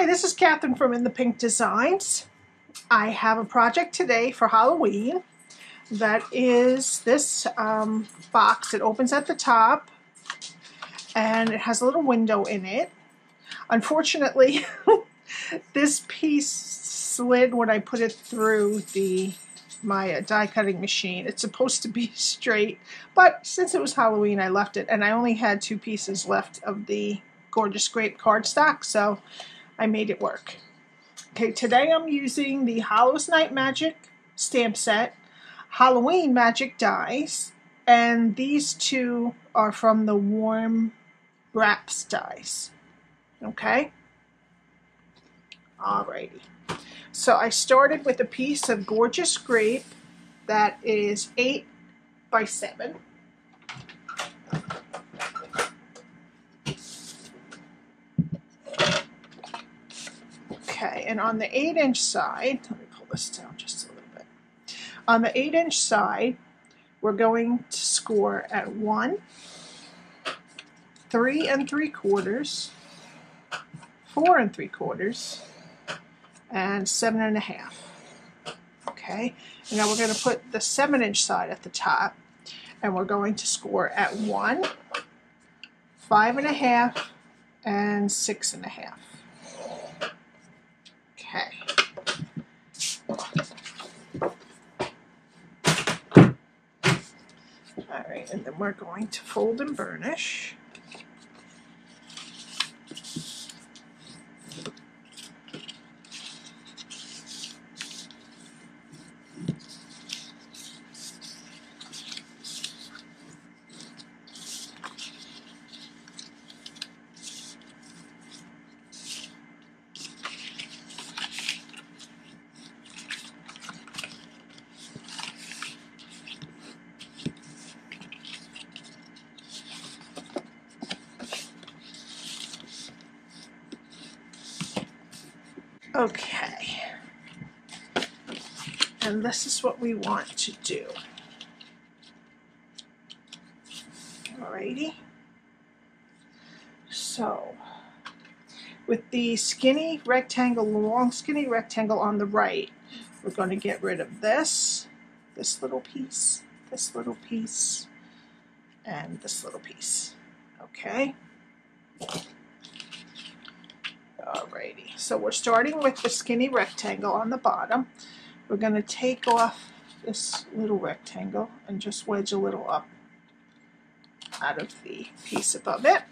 Hi, this is Catherine from In the Pink Designs. I have a project today for Halloween that is this box. It opens at the top and it has a little window in it. Unfortunately, this piece slid when I put it through my die cutting machine. It's supposed to be straight, but since it was Halloween, I left it, and I only had 2 pieces left of the Gorgeous Grape cardstock, so I made it work. Okay, today I'm using the Hallows Night Magic stamp set, Halloween Magic dies, and these 2 are from the Warm Wraps dies. Okay? Alrighty. So I started with a piece of Gorgeous Grape that is 8 by 7. Okay, and on the 8-inch side, let me pull this down just a little bit. On the 8-inch side, we're going to score at 1, 3 3/4, 4 3/4, and 7 1/2. Okay, and now we're going to put the 7-inch side at the top, and we're going to score at 1, 5 1/2, and 6 1/2. Okay. All right, and then we're going to fold and burnish. Okay, and this is what we want to do. Alrighty, so with the skinny rectangle, long skinny rectangle on the right, we're going to get rid of this little piece, and this little piece. Okay. Alrighty, so we're starting with the skinny rectangle on the bottom. We're going to take off this little rectangle and just wedge a little up out of the piece above it.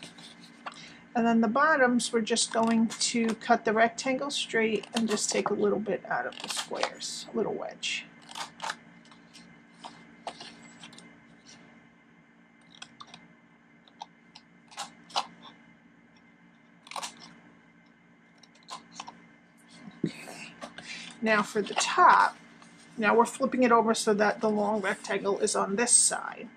And then the bottoms, we're just going to cut the rectangle straight and just take a little bit out of the squares, a little wedge. Now for the top, now we're flipping it over so that the long rectangle is on this side.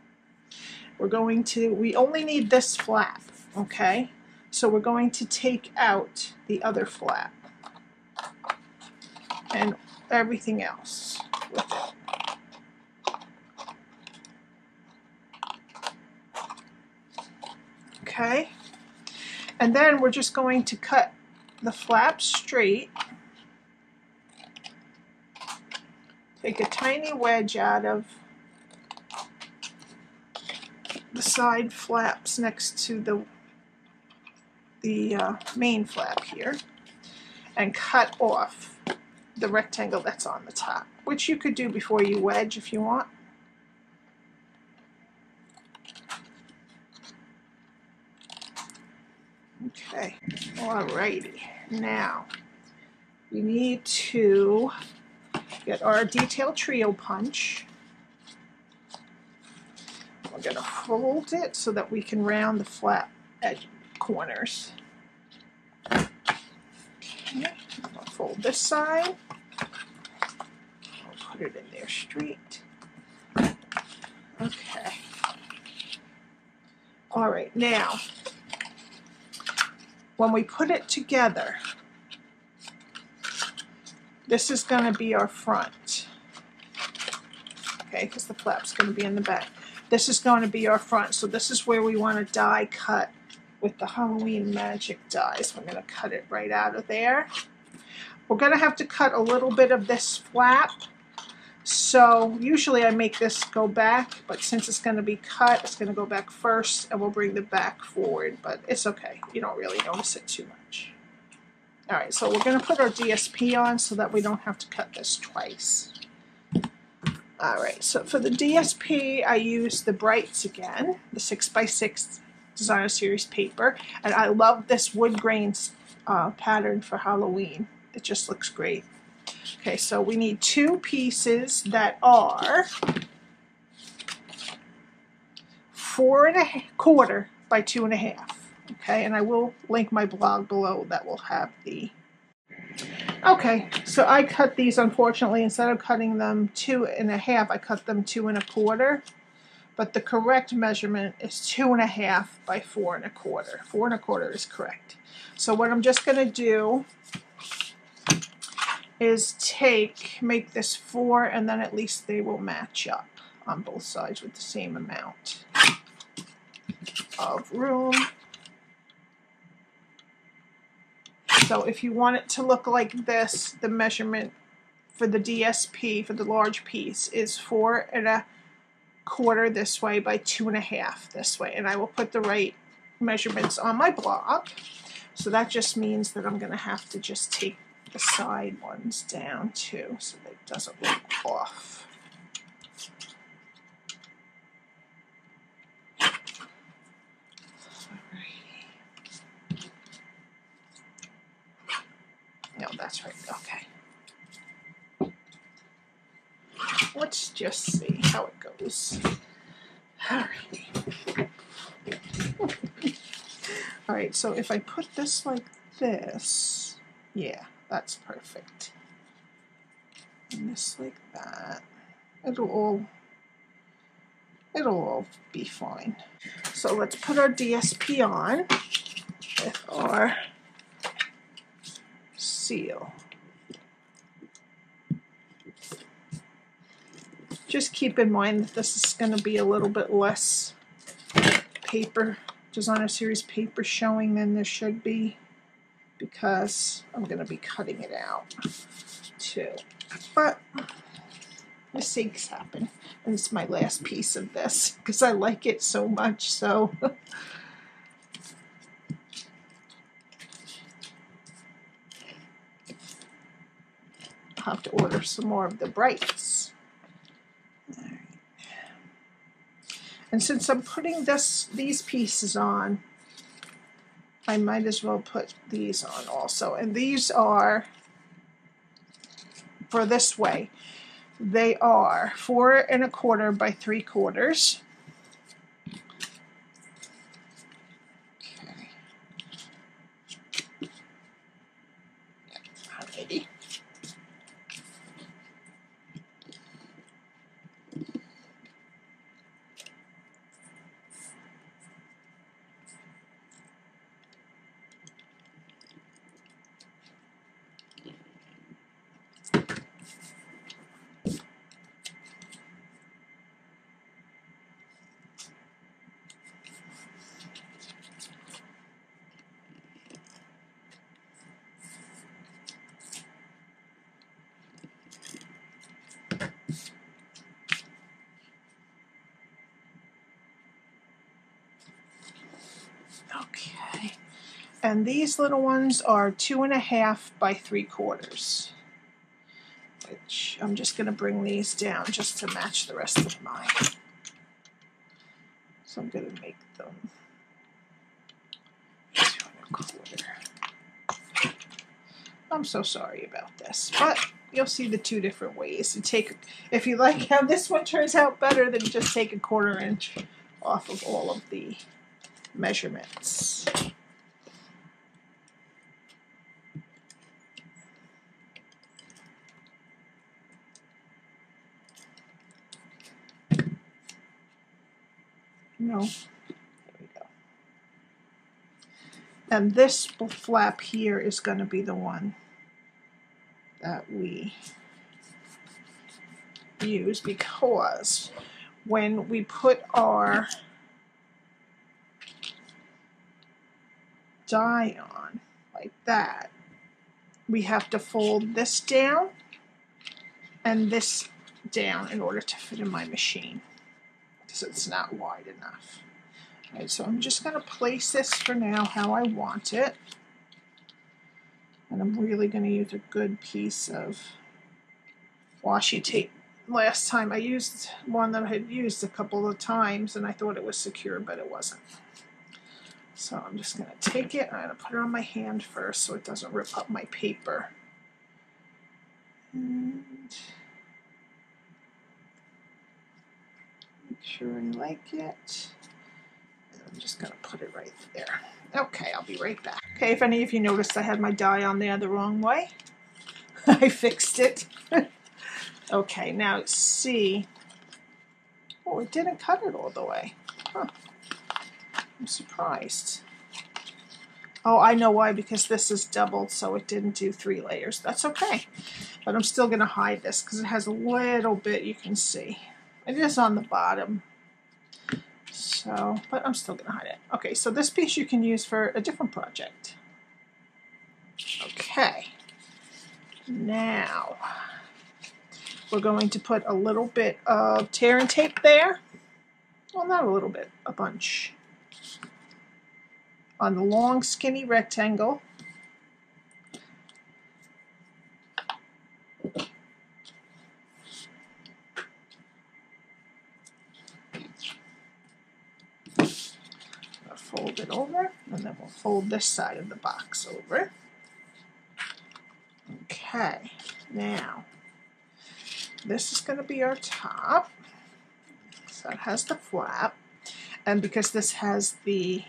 We only need this flap, okay? So we're going to take out the other flap and everything else with it. Okay? And then we're just going to cut the flap straight. Take a tiny wedge out of the side flaps next to the main flap here, and cut off the rectangle that's on the top, which you could do before you wedge if you want. Okay, alrighty. Now we need to get our detail trio punch. We're going to fold it so that we can round the flat edge corners. Okay, I'll fold this side. I'll put it in there straight. Okay. All right, now when we put it together, this is going to be our front, okay, because the flap's going to be in the back. This is going to be our front, so this is where we want to die cut with the Halloween magic dies. We're going to cut it right out of there. We're going to have to cut a little bit of this flap. So usually I make this go back, but since it's going to be cut, it's going to go back first, and we'll bring the back forward, but it's okay. You don't really notice it too much. All right, so we're going to put our DSP on so that we don't have to cut this twice. All right, so for the DSP, I use the Brights again, the 6x6 Designer Series paper, and I love this wood grains pattern for Halloween. It just looks great. Okay, so we need 2 pieces that are 4 1/4 by 2 1/2. Okay, and I will link my blog below that will have the... Okay, so I cut these, unfortunately, instead of cutting them 2 1/2, I cut them 2 1/4. But the correct measurement is 2 1/2 by 4 1/4. 4 1/4 is correct. So what I'm just going to do is make this 4, and then at least they will match up on both sides with the same amount of room. So if you want it to look like this, the measurement for the DSP, for the large piece, is 4 1/4 this way by 2 1/2 this way. And I will put the right measurements on my blog. So that just means that I'm going to have to just take the side ones down too, so that it doesn't look off. No, that's right. Okay. Let's just see how it goes. Alrighty. Alright, so if I put this like this, yeah, that's perfect. And this like that. It'll all be fine. So let's put our DSP on with our seal. Just keep in mind that this is going to be a little bit less paper, Designer Series paper showing than there should be, because I'm going to be cutting it out too. But mistakes happen, and it's my last piece of this because I like it so much. So I'll have to order some more of the Brights. Right. And since I'm putting these pieces on, I might as well put these on also. And these are for this way. They are 4 1/4 by 3/4. Okay. Alrighty. Okay, and these little ones are 2 1/2 by 3/4, which I'm just going to bring these down just to match the rest of mine. So I'm going to make them 2 1/4. I'm so sorry about this, but you'll see the 2 different ways to take. If you like how this one turns out better, then just take a 1/4 inch off of all of the measurements. No, there we go. And this flap here is going to be the one that we use, because when we put our die on like that, we have to fold this down and this down in order to fit in my machine because it's not wide enough. All right, so I'm just going to place this for now how I want it. And I'm really going to use a good piece of washi tape. Last time I used one that I had used a couple of times and I thought it was secure, but it wasn't. So I'm just going to take it and I'm going to put it on my hand first so it doesn't rip up my paper. And make sure I like it. And I'm just going to put it right there. Okay, I'll be right back. Okay, if any of you noticed I had my die on there the wrong way, I fixed it. Okay, now see. Oh, it didn't cut it all the way. Huh. I'm surprised. Oh, I know why, because this is doubled, so it didn't do 3 layers. That's okay. But I'm still going to hide this because it has a little bit you can see. It is on the bottom. So, but I'm still going to hide it. Okay, so this piece you can use for a different project. Okay. Now, we're going to put a little bit of tear and tape there. Well, not a little bit, a bunch. On the long, skinny rectangle. I'll fold it over, and then we'll fold this side of the box over. Okay, now, this is going to be our top. So it has the flap, and because this has the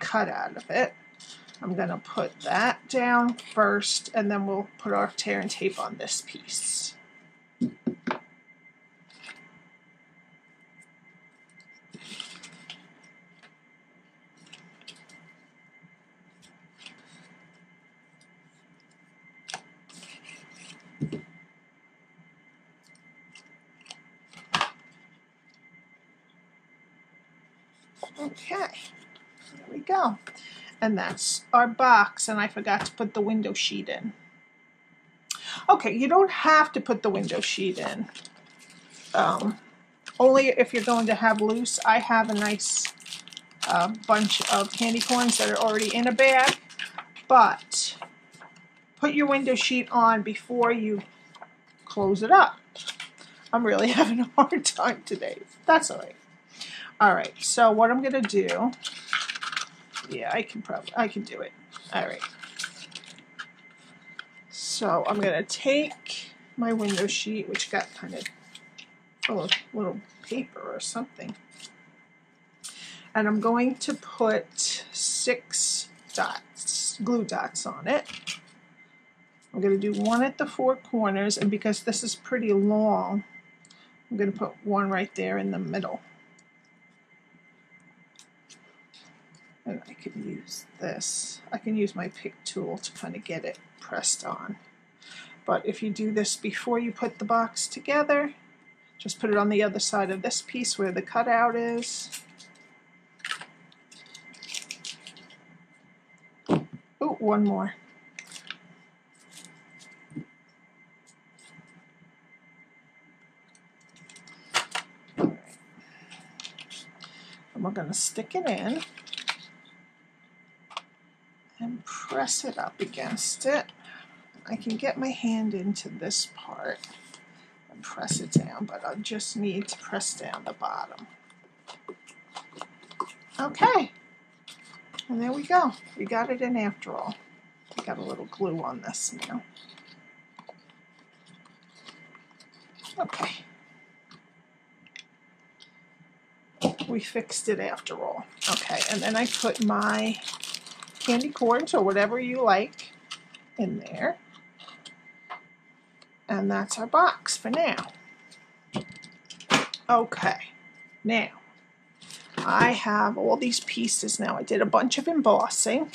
cut out of it, I'm going to put that down first, and then we'll put our tear and tape on this piece. Okay, there we go. And that's our box, and I forgot to put the window sheet in. Okay, you don't have to put the window sheet in. Only if you're going to have loose. I have a nice bunch of candy corns that are already in a bag, but put your window sheet on before you close it up. I'm really having a hard time today. That's all right. All right, so what I'm going to do, yeah, I can do it. All right. So I'm going to take my window sheet, which got kind of full of little paper or something, and I'm going to put 6 dots, glue dots on it. I'm going to do 1 at the 4 corners, and because this is pretty long, I'm going to put 1 right there in the middle. And I can use this. I can use my pick tool to kind of get it pressed on. But if you do this before you put the box together, just put it on the other side of this piece where the cutout is. Oh, 1 more. All right. And we're going to stick it in and press it up against it. I can get my hand into this part and press it down, but I just need to press down the bottom. Okay, and there we go. We got it in after all. We got a little glue on this now. Okay. We fixed it after all. Okay, and then I put my candy corns or whatever you like in there. And that's our box for now. Okay, now I have all these pieces now. I did a bunch of embossing.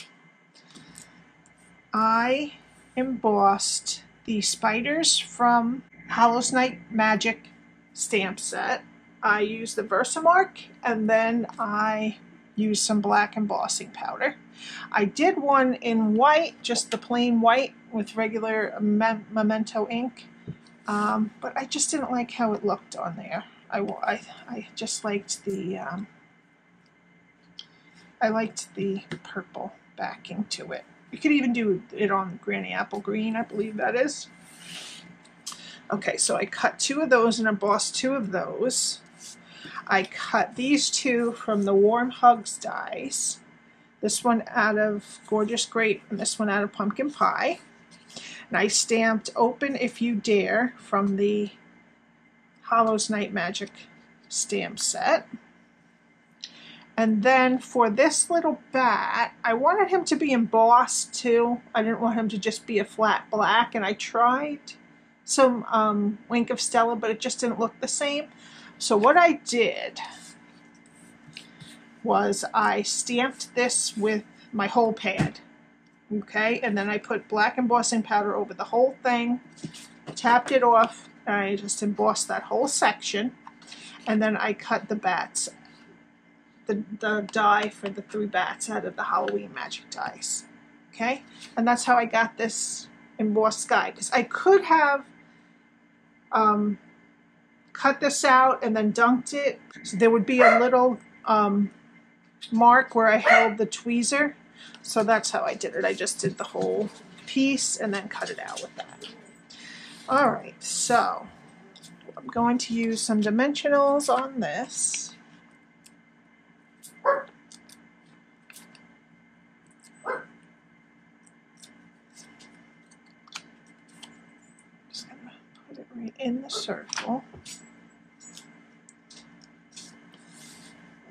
I embossed the spiders from Hollow's Night Magic stamp set. I used the Versamark, and then I use some black embossing powder. I did one in white, just the plain white with regular Memento ink, but I just didn't like how it looked on there. I just liked the purple backing to it. You could even do it on Granny Apple Green, I believe that is. Okay, so I cut 2 of those and embossed 2 of those. I cut these 2 from the Warm Hugs dies. This one out of Gorgeous Grape and this one out of Pumpkin Pie. And I stamped Open If You Dare from the Hollow's Night Magic stamp set. And then for this little bat, I wanted him to be embossed too. I didn't want him to just be a flat black, and I tried some Wink of Stella, but it just didn't look the same. So what I did was I stamped this with my whole pad, okay? And then I put black embossing powder over the whole thing, tapped it off, and I just embossed that whole section. And then I cut the bats, the die for the 3 bats out of the Halloween Magic dies, okay? And that's how I got this embossed guy, because I could have cut this out and then dunked it. So there would be a little mark where I held the tweezer. So that's how I did it. I just did the whole piece and then cut it out with that. All right, so I'm going to use some dimensionals on this. Just gonna put it right in the circle.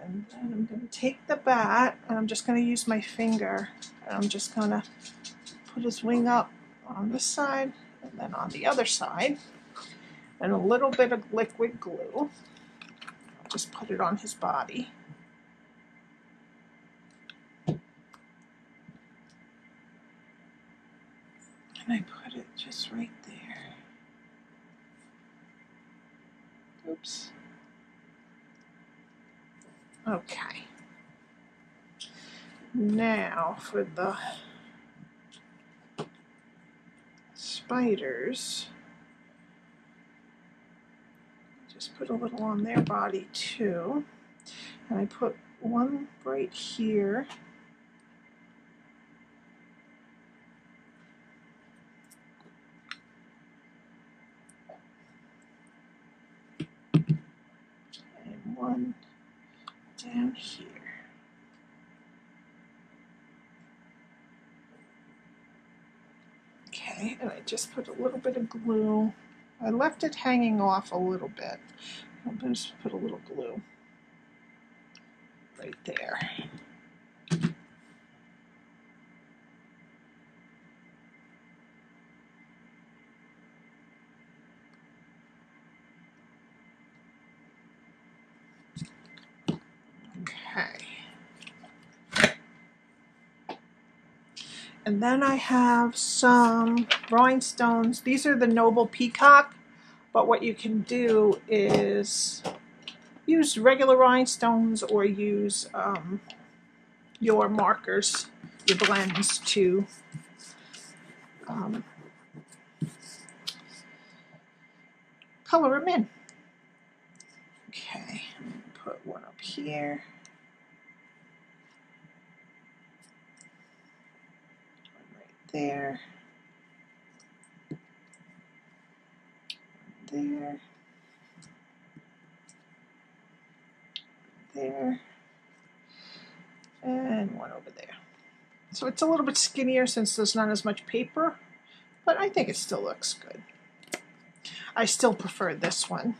And then I'm going to take the bat and I'm just going to use my finger and I'm just going to put his wing up on this side and then on the other side, and a little bit of liquid glue. I'll just put it on his body. And I put it just right there. Oops. Okay. Now for the spiders, just put a little on their body too. And I put one right here. And one down here. Okay, and I just put a little bit of glue. I left it hanging off a little bit. I'll just put a little glue right there. Okay. And then I have some rhinestones. These are the Noble Peacock, but what you can do is use regular rhinestones or use your markers, your blends to color them in. Okay, I'm going to put one up here. There, there, there, and one over there. So it's a little bit skinnier since there's not as much paper, but I think it still looks good. I still prefer this one.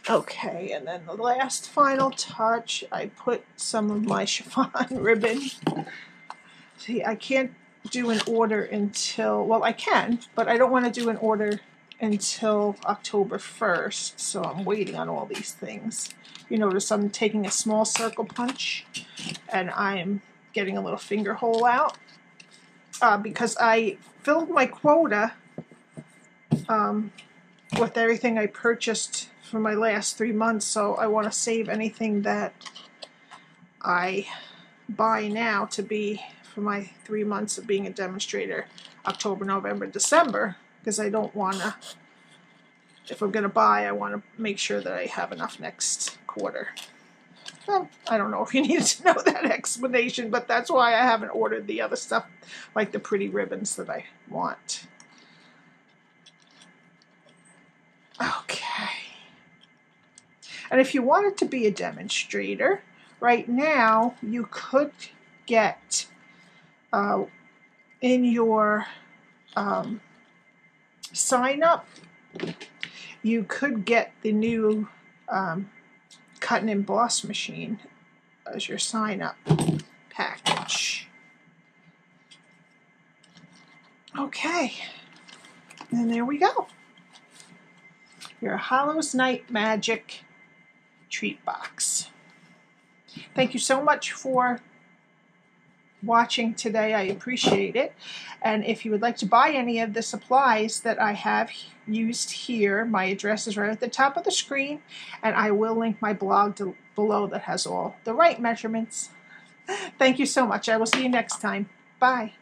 Okay, and then the last final touch, I put some of my chiffon ribbon. See, I can't do an order until, well, I can, but I don't want to do an order until October 1st, so I'm waiting on all these things. You notice I'm taking a small circle punch and I'm getting a little finger hole out because I filled my quota with everything I purchased for my last 3 months, so I want to save anything that I buy now to be for my 3 months of being a demonstrator, October, November, December, because I don't want to, if I'm going to buy, I want to make sure that I have enough next quarter. Well, I don't know if you needed to know that explanation, but that's why I haven't ordered the other stuff, like the pretty ribbons that I want. Okay. And if you wanted to be a demonstrator, right now you could get in your sign up, you could get the new cut and emboss machine as your sign up package. Okay, and there we go. Your Hallows Night Magic treat box. Thank you so much for watching today. I appreciate it. And if you would like to buy any of the supplies that I have used here, my address is right at the top of the screen, and I will link my blog below that has all the right measurements. Thank you so much. I will see you next time. Bye.